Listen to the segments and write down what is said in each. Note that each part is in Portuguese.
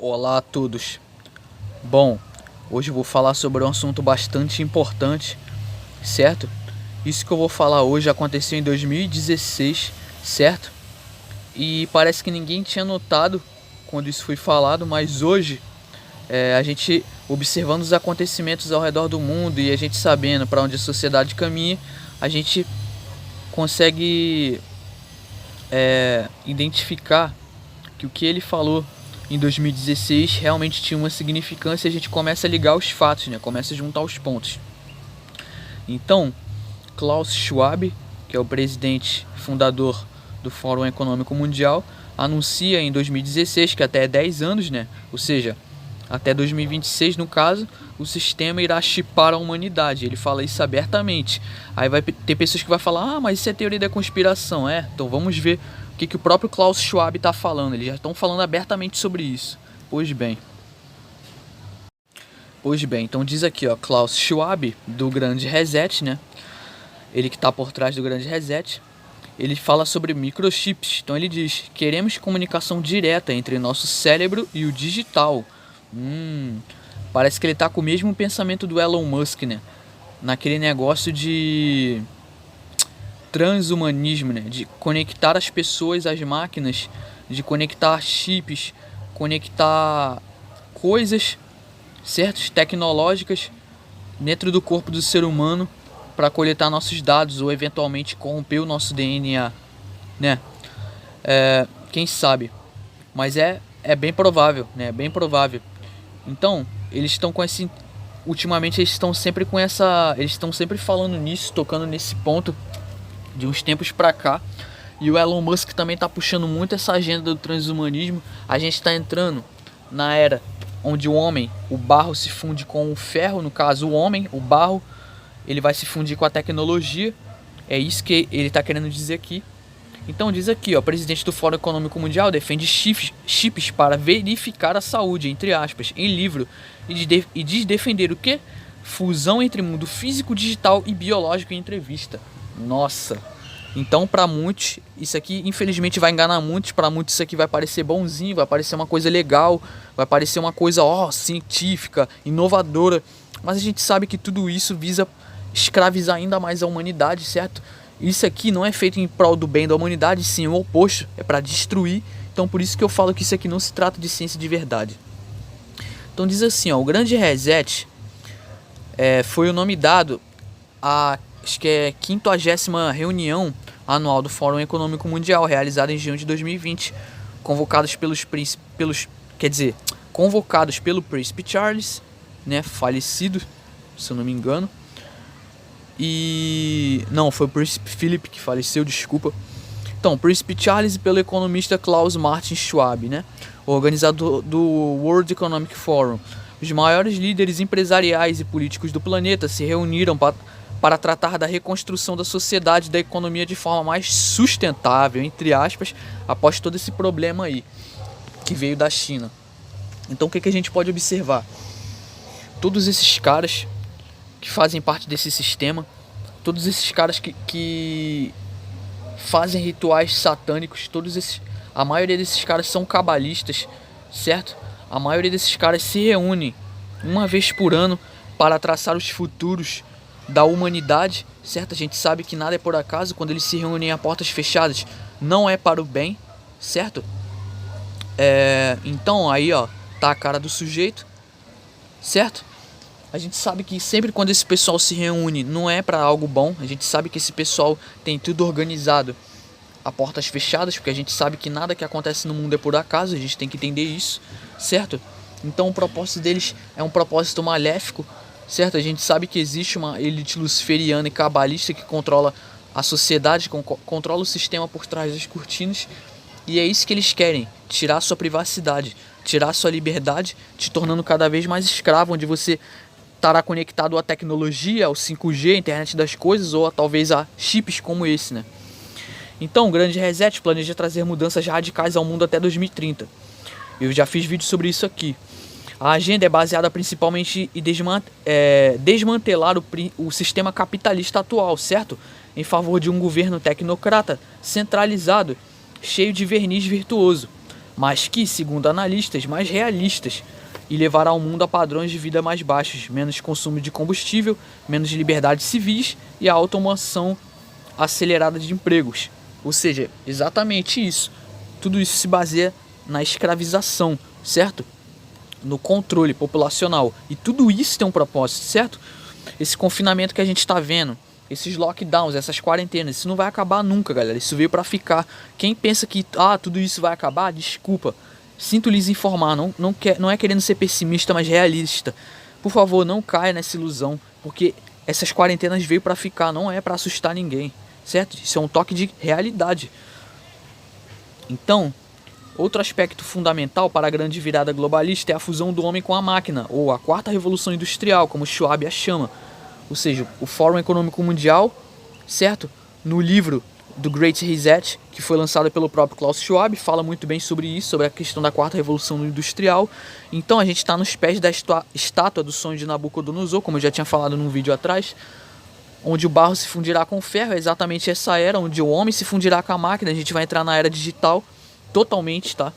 Olá a todos. Bom, hoje eu vou falar sobre um assunto bastante importante, certo? Isso que eu vou falar hoje aconteceu em 2016, certo? E parece que ninguém tinha notado quando isso foi falado, mas hoje a gente observando os acontecimentos ao redor do mundo e a gente sabendo para onde a sociedade caminha, a gente consegue identificar que o que ele falou em 2016 realmente tinha uma significância e a gente começa a ligar os fatos, né? Começa a juntar os pontos. Então, Klaus Schwab, que é o presidente fundador do Fórum Econômico Mundial, anuncia em 2016 que até 10 anos, né? Ou seja, até 2026 no caso, o sistema irá chipar a humanidade. Ele fala isso abertamente. Aí vai ter pessoas que vão falar, mas isso é teoria da conspiração. Então vamos ver o que o próprio Klaus Schwab está falando. Eles já estão falando abertamente sobre isso. Pois bem, então diz aqui, ó, Klaus Schwab, do Grande Reset, né? Ele que está por trás do Grande Reset. Ele fala sobre microchips. Então ele diz, queremos comunicação direta entre nosso cérebro e o digital. Parece que ele tá com o mesmo pensamento do Elon Musk, né? Naquele negócio de transhumanismo, né? De conectar as pessoas às máquinas, de conectar chips, conectar coisas, certas, tecnológicas dentro do corpo do ser humano para coletar nossos dados ou eventualmente corromper o nosso DNA, né? Quem sabe? Mas é bem provável, né? Bem provável. Então, eles estão com esse... Ultimamente eles estão sempre com essa... Eles estão sempre falando nisso, tocando nesse ponto de uns tempos pra cá. E o Elon Musk também tá puxando muito essa agenda do transhumanismo. A gente tá entrando na era onde o homem, o barro se funde com o ferro. No caso, o homem, o barro, ele vai se fundir com a tecnologia. É isso que ele tá querendo dizer aqui. Então diz aqui, ó, o presidente do Fórum Econômico Mundial defende chips para verificar a saúde, entre aspas, em livro, e diz defender o quê? Fusão entre mundo físico, digital e biológico em entrevista. Nossa! Então para muitos, isso aqui infelizmente vai enganar muitos, para muitos isso aqui vai parecer bonzinho, vai parecer uma coisa legal, vai parecer uma coisa, científica, inovadora, mas a gente sabe que tudo isso visa escravizar ainda mais a humanidade, certo? Isso aqui não é feito em prol do bem da humanidade, sim, o oposto, é para destruir. Então por isso que eu falo que isso aqui não se trata de ciência de verdade. Então diz assim, ó, o Grande Reset foi o nome dado à, acho que é 50ª reunião anual do Fórum Econômico Mundial, realizada em junho de 2020, convocados convocados pelo Príncipe Charles, né, falecido, se eu não me engano. Não, foi o Príncipe Philip que faleceu, desculpa. Então, Príncipe Charles e pelo economista Klaus Martin Schwab, né? O organizador do World Economic Forum. Os maiores líderes empresariais e políticos do planeta se reuniram para tratar da reconstrução da sociedade e da economia de forma mais sustentável, entre aspas, após todo esse problema aí, que veio da China. Então, o que a gente pode observar? Todos esses caras que fazem parte desse sistema, todos esses caras que fazem rituais satânicos, a maioria desses caras são cabalistas, certo? A maioria desses caras se reúnem uma vez por ano para traçar os futuros da humanidade, certo? A gente sabe que nada é por acaso, quando eles se reúnem a portas fechadas, não é para o bem, certo? Então aí, ó, tá a cara do sujeito, certo? A gente sabe que sempre quando esse pessoal se reúne não é para algo bom. A gente sabe que esse pessoal tem tudo organizado a portas fechadas, porque a gente sabe que nada que acontece no mundo é por acaso. A gente tem que entender isso, certo? Então o propósito deles é um propósito maléfico, certo? A gente sabe que existe uma elite luciferiana e cabalista que controla a sociedade, controla o sistema por trás das cortinas. E é isso que eles querem, tirar sua privacidade, tirar sua liberdade, te tornando cada vez mais escravo, onde você estará conectado à tecnologia, ao 5G, internet das coisas, ou talvez a chips como esse, né? Então, o Grande Reset planeja trazer mudanças radicais ao mundo até 2030. Eu já fiz vídeo sobre isso aqui. A agenda é baseada principalmente em desmantelar o sistema capitalista atual, certo? Em favor de um governo tecnocrata, centralizado, cheio de verniz virtuoso. mas que, segundo analistas, mais realistas e levará o mundo a padrões de vida mais baixos, menos consumo de combustível, menos liberdades civis e a automação acelerada de empregos. Ou seja, exatamente isso. Tudo isso se baseia na escravização, certo? No controle populacional. E tudo isso tem um propósito, certo? Esse confinamento que a gente está vendo, esses lockdowns, essas quarentenas, isso não vai acabar nunca, galera. Isso veio para ficar. Quem pensa que tudo isso vai acabar, desculpa. Sinto lhes informar, não é querendo ser pessimista, mas realista. Por favor, não caia nessa ilusão, porque essas quarentenas veio para ficar, não é para assustar ninguém, certo? Isso é um toque de realidade. Então, outro aspecto fundamental para a grande virada globalista é a fusão do homem com a máquina, ou a quarta revolução industrial, como Schwab a chama. Ou seja, o Fórum Econômico Mundial, certo? No livro do Great Reset, que foi lançado pelo próprio Klaus Schwab, fala muito bem sobre isso, sobre a questão da quarta revolução industrial. Então a gente está nos pés da estátua do sonho de Nabucodonosor, como eu já tinha falado num vídeo atrás, onde o barro se fundirá com o ferro. É exatamente essa era, onde o homem se fundirá com a máquina. A gente vai entrar na era digital totalmente, tá?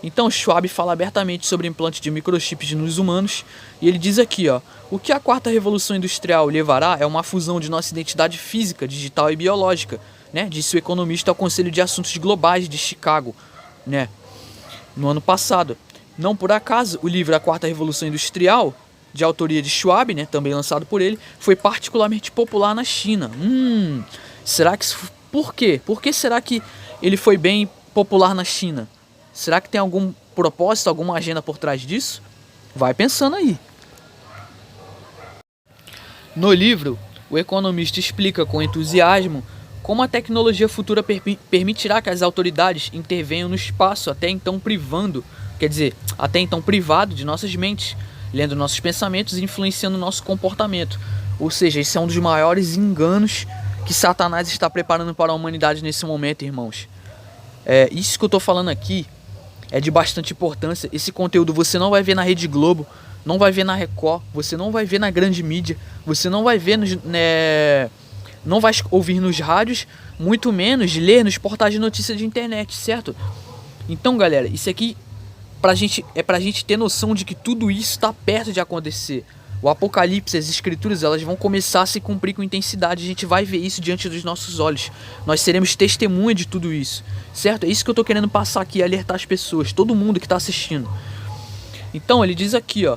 Então Schwab fala abertamente sobre o implante de microchips nos humanos, e ele diz aqui, ó: o que a quarta revolução industrial levará é uma fusão de nossa identidade física, digital e biológica, né? Disse o economista ao Conselho de Assuntos Globais de Chicago, né? No ano passado. Não por acaso, o livro A Quarta Revolução Industrial, de autoria de Schwab, né, também lançado por ele, foi particularmente popular na China. Será que por quê? Por que será que ele foi bem popular na China? Será que tem algum propósito, alguma agenda por trás disso? Vai pensando aí. No livro, o economista explica com entusiasmo como a tecnologia futura permitirá que as autoridades intervenham no espaço até então privado de nossas mentes, lendo nossos pensamentos e influenciando nosso comportamento. Ou seja, esse é um dos maiores enganos que Satanás está preparando para a humanidade nesse momento, irmãos. Isso que eu estou falando aqui é de bastante importância. Esse conteúdo você não vai ver na Rede Globo, não vai ver na Record, você não vai ver na grande mídia, você não vai ver não vai ouvir nos rádios, muito menos ler nos portais de notícia de internet, certo? Então, galera, isso aqui é pra gente ter noção de que tudo isso está perto de acontecer. O Apocalipse, as Escrituras, elas vão começar a se cumprir com intensidade. A gente vai ver isso diante dos nossos olhos. Nós seremos testemunha de tudo isso, certo? É isso que eu tô querendo passar aqui, alertar as pessoas, todo mundo que está assistindo. Então, ele diz aqui, ó: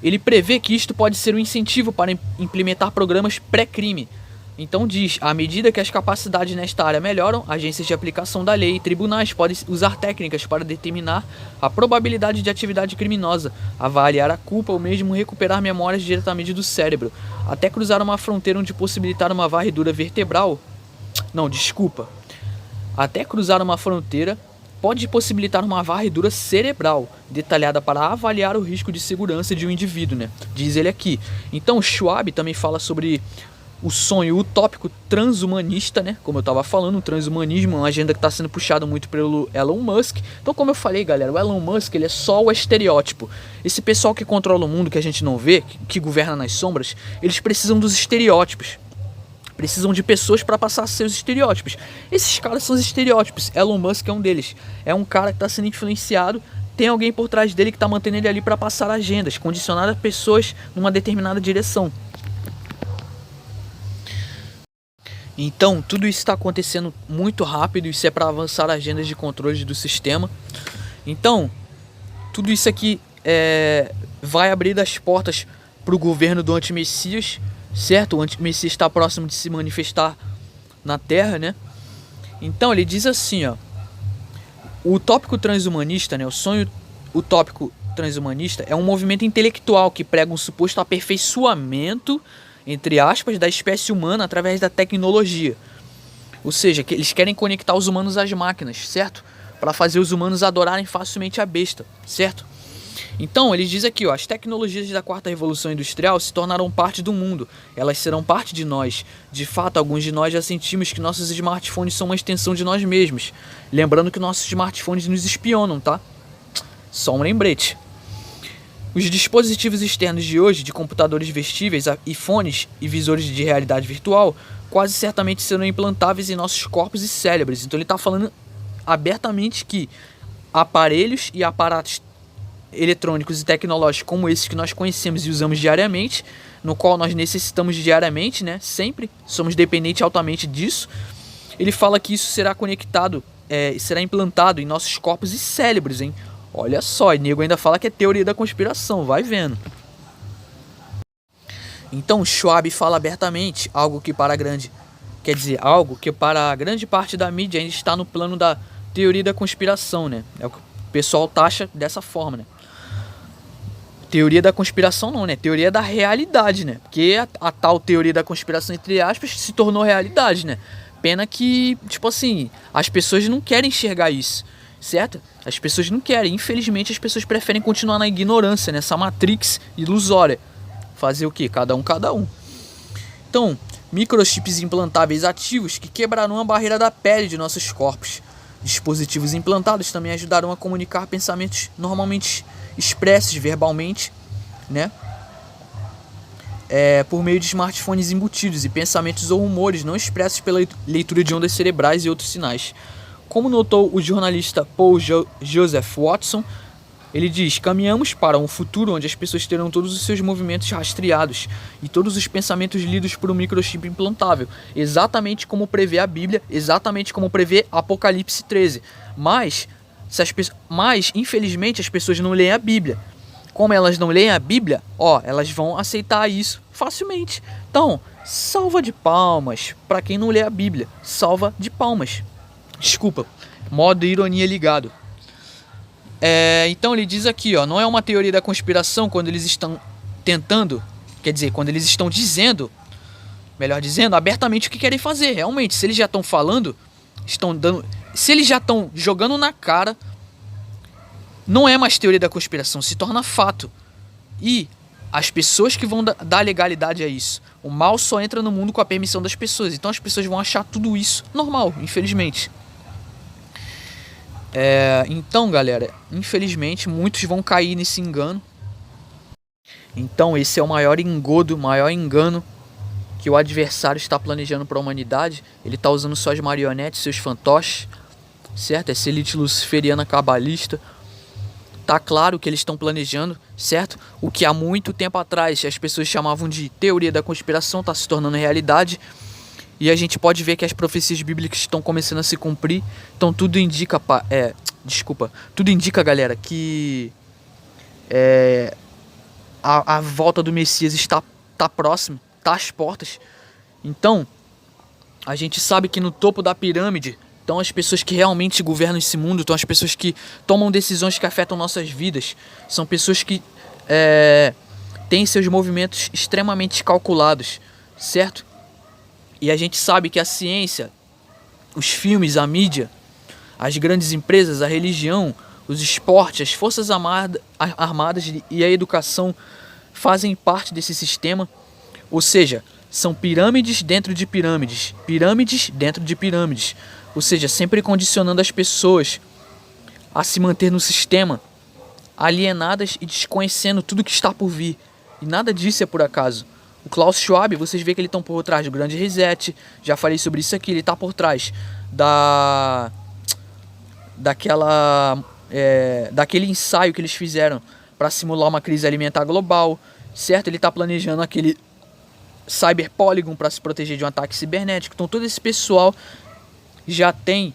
ele prevê que isto pode ser um incentivo para implementar programas pré-crime. Então diz, à medida que as capacidades nesta área melhoram, agências de aplicação da lei e tribunais podem usar técnicas para determinar a probabilidade de atividade criminosa, avaliar a culpa ou mesmo recuperar memórias diretamente do cérebro, até cruzar uma fronteira onde possibilitar uma varredura vertebral. Até cruzar uma fronteira pode possibilitar uma varredura cerebral, detalhada para avaliar o risco de segurança de um indivíduo, né? Diz ele aqui. Então Schwab também fala sobre o sonho utópico transhumanista, né? Como eu estava falando, o transhumanismo é uma agenda que está sendo puxada muito pelo Elon Musk. Então, como eu falei, galera, o Elon Musk, ele é só o estereótipo. Esse pessoal que controla o mundo, que a gente não vê, que governa nas sombras, eles precisam dos estereótipos. Precisam de pessoas para passar seus estereótipos. Esses caras são os estereótipos. Elon Musk é um deles. É um cara que está sendo influenciado, tem alguém por trás dele que está mantendo ele ali para passar agendas, condicionar as pessoas numa determinada direção. Então, tudo isso está acontecendo muito rápido, isso é para avançar agendas de controle do sistema. Então, tudo isso aqui vai abrir as portas para o governo do antimessias, certo? O antimessias está próximo de se manifestar na Terra, né? Então, ele diz assim, ó: o utópico transhumanista, né? O sonho utópico transhumanista é um movimento intelectual que prega um suposto aperfeiçoamento, entre aspas, da espécie humana através da tecnologia. Ou seja, que eles querem conectar os humanos às máquinas, certo? Para fazer os humanos adorarem facilmente a besta, certo? Então, ele diz aqui, ó: as tecnologias da quarta revolução industrial se tornaram parte do mundo. Elas serão parte de nós. De fato, alguns de nós já sentimos que nossos smartphones são uma extensão de nós mesmos. Lembrando que nossos smartphones nos espionam, tá? Só um lembrete. Os dispositivos externos de hoje, de computadores vestíveis, iPhones e visores de realidade virtual, quase certamente serão implantáveis em nossos corpos e cérebros. Então ele está falando abertamente que aparelhos e aparatos eletrônicos e tecnológicos como esses que nós conhecemos e usamos diariamente, no qual nós necessitamos diariamente, né? Sempre somos dependentes altamente disso. Ele fala que isso será conectado, será implantado em nossos corpos e cérebros, hein? Olha só, e nego ainda fala que é teoria da conspiração, vai vendo. Então Schwab fala abertamente algo que para a grande parte da mídia ainda está no plano da teoria da conspiração, né? É o que o pessoal taxa dessa forma, né? Teoria da conspiração não, né? Teoria da realidade, né? Porque a tal teoria da conspiração, entre aspas, se tornou realidade, né? Pena que, tipo assim, as pessoas não querem enxergar isso, certo? As pessoas não querem. Infelizmente, as pessoas preferem continuar na ignorância, nessa matrix ilusória. Fazer o quê? Cada um. Então, microchips implantáveis ativos que quebrarão a barreira da pele de nossos corpos. Dispositivos implantados também ajudarão a comunicar pensamentos normalmente expressos verbalmente, né? Por meio de smartphones embutidos e pensamentos ou rumores não expressos pela leitura de ondas cerebrais e outros sinais. Como notou o jornalista Paul Joseph Watson, ele diz: caminhamos para um futuro onde as pessoas terão todos os seus movimentos rastreados e todos os pensamentos lidos por um microchip implantável, exatamente como prevê a Bíblia, exatamente como prevê Apocalipse 13. Mas infelizmente as pessoas não leem a Bíblia. Como elas não leem a Bíblia, elas vão aceitar isso facilmente. Então, salva de palmas para quem não lê a Bíblia. Salva de palmas. Desculpa, modo ironia ligado. Então ele diz aqui, não é uma teoria da conspiração quando eles estão quando eles estão dizendo, melhor dizendo, abertamente o que querem fazer. Realmente, se eles já estão falando, se eles já estão jogando na cara, não é mais teoria da conspiração, se torna fato. E as pessoas que vão dar legalidade a isso, o mal só entra no mundo com a permissão das pessoas. Então as pessoas vão achar tudo isso normal, infelizmente. Então, galera, infelizmente muitos vão cair nesse engano. Então esse é o maior engano que o adversário está planejando para a humanidade. Ele está usando suas marionetes, seus fantoches, certo? Essa elite luciferiana cabalista. Tá claro que eles estão planejando, certo? O que há muito tempo atrás as pessoas chamavam de teoria da conspiração está se tornando realidade. E a gente pode ver que as profecias bíblicas estão começando a se cumprir. Então tudo indica, tudo indica, galera, que a volta do Messias está próxima, está às portas. Então, a gente sabe que no topo da pirâmide estão as pessoas que realmente governam esse mundo, estão as pessoas que tomam decisões que afetam nossas vidas. São pessoas que têm seus movimentos extremamente calculados, certo? E a gente sabe que a ciência, os filmes, a mídia, as grandes empresas, a religião, os esportes, as forças armadas e a educação fazem parte desse sistema. Ou seja, são pirâmides dentro de pirâmides, pirâmides dentro de pirâmides. Ou seja, sempre condicionando as pessoas a se manter no sistema, alienadas e desconhecendo tudo que está por vir. E nada disso é por acaso. O Klaus Schwab, vocês veem que ele está por trás do Grande Reset. Já falei sobre isso aqui. Ele está por trás daquele ensaio que eles fizeram para simular uma crise alimentar global, certo? Ele está planejando aquele Cyber Polygon para se proteger de um ataque cibernético. Então todo esse pessoal já tem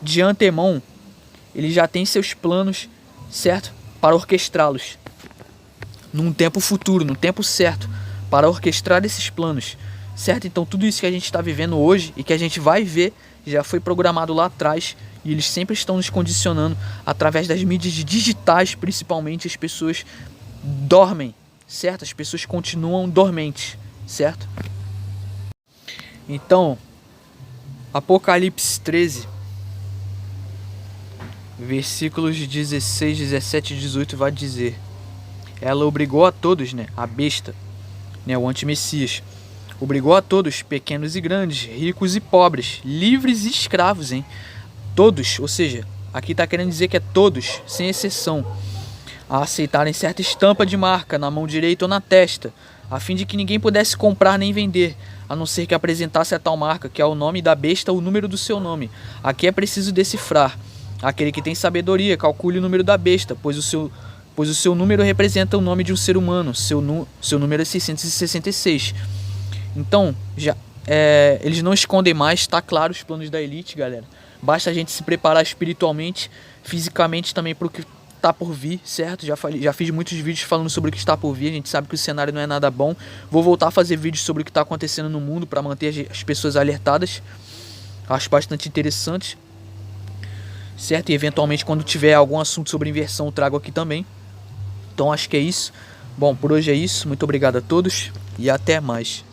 de antemão, ele já tem seus planos, certo? Para orquestrá-los num tempo futuro, no tempo certo, para orquestrar esses planos, certo? Então tudo isso que a gente está vivendo hoje e que a gente vai ver já foi programado lá atrás, e eles sempre estão nos condicionando através das mídias digitais. Principalmente as pessoas dormem, certo? As pessoas continuam dormentes, certo? Então, Apocalipse 13, versículos 16, 17 e 18 vai dizer: ela obrigou a todos, a besta, o antimessias, obrigou a todos, pequenos e grandes, ricos e pobres, livres e escravos, todos, ou seja, aqui está querendo dizer que é todos, sem exceção, a aceitarem certa estampa de marca na mão direita ou na testa, a fim de que ninguém pudesse comprar nem vender, a não ser que apresentasse a tal marca, que é o nome da besta ou o número do seu nome. Aqui é preciso decifrar. Aquele que tem sabedoria, calcule o número da besta, pois o seu número representa o nome de um ser humano. Seu número é 666. Então, eles não escondem mais, tá claro os planos da elite, galera. Basta a gente se preparar espiritualmente, fisicamente também para o que tá por vir, certo? Já fiz muitos vídeos falando sobre o que está por vir. A gente sabe que o cenário não é nada bom. Vou voltar a fazer vídeos sobre o que está acontecendo no mundo para manter as pessoas alertadas. Acho bastante interessante, certo? E eventualmente quando tiver algum assunto sobre inversão eu trago aqui também. Então acho que é isso. Bom, por hoje é isso. Muito obrigado a todos e até mais.